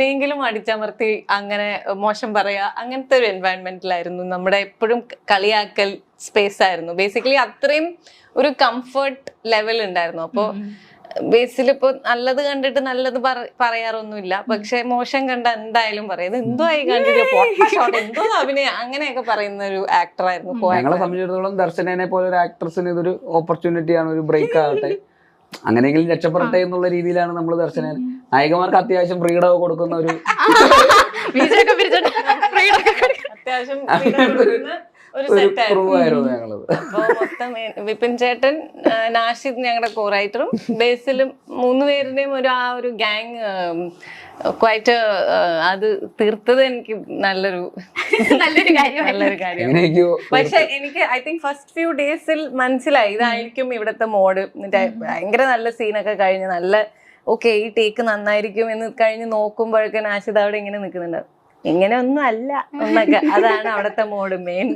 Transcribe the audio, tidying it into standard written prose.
എങ്കിലും അടിച്ചമർത്തി അങ്ങനെ മോശം പറയാ അങ്ങനത്തെ ഒരു എൻവയൺമെന്റിലായിരുന്നു. നമ്മുടെ എപ്പോഴും കളിയാക്കൽ സ്പേസ് ആയിരുന്നു. ബേസിക്കലി അത്രയും ഒരു കംഫർട്ട് ലെവൽ ഉണ്ടായിരുന്നു. അപ്പോ ബേസിൽ ഇപ്പൊ നല്ലത് കണ്ടിട്ട് നല്ലത് പറയാറൊന്നുമില്ല, പക്ഷെ മോശം കണ്ട എന്തായാലും പറയും എന്തോ ആയി കണ്ടിട്ട് എന്തോ അഭിനയം അങ്ങനെയൊക്കെ പറയുന്ന ഒരു ആക്ടറായിരുന്നു. ഞങ്ങളെ സംബന്ധിച്ചിടത്തോളം ദർശനനെ പോലെ ഒരു ആക്ട്രസിന് ഇതൊരു ഓപ്പർച്യൂണിറ്റിയാണ്, ഒരു ബ്രേക്ക് ആകട്ടെ, അങ്ങനെയെങ്കിലും രക്ഷപ്പെടട്ടെ എന്നുള്ള രീതിയിലാണ് നമ്മൾ ദർശന നായികമാർക്ക് അത്യാവശ്യം ഫ്രീഡം ഒക്കെ കൊടുക്കുന്ന ഒരു അത്യാവശ്യം ഒരു സെറ്റായിരുന്നു ഞങ്ങളത്. അപ്പൊ മൊത്തം വിപിൻ ചേട്ടൻ, നാഷിദ് ഞങ്ങളുടെ കോറൈറ്ററും, ബേസിലും 3 പേരുടെയും ഒരു ഗ്യാങ് ക്വൈറ്റ് അത് തീർത്തത് എനിക്ക് നല്ലൊരു കാര്യം. പക്ഷെ എനിക്ക് ഐ തിങ്ക് ഫസ്റ്റ് ഫ്യൂ ഡേയ്സിൽ മനസ്സിലായി ഇതായിരിക്കും ഇവിടത്തെ മോഡ്. ഭയങ്കര നല്ല സീനൊക്കെ കഴിഞ്ഞ് നല്ല ഓക്കെ ഈ ടേക്ക് നന്നായിരിക്കും എന്ന് കഴിഞ്ഞ് നോക്കുമ്പോഴൊക്കെ നാഷിദ് അവിടെ ഇങ്ങനെ നിൽക്കുന്നുണ്ട്, ഇങ്ങനെ ഒന്നും അല്ല എന്നൊക്കെ. അതാണ് അവിടത്തെ മോഡ് മെയിൻ.